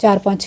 4-5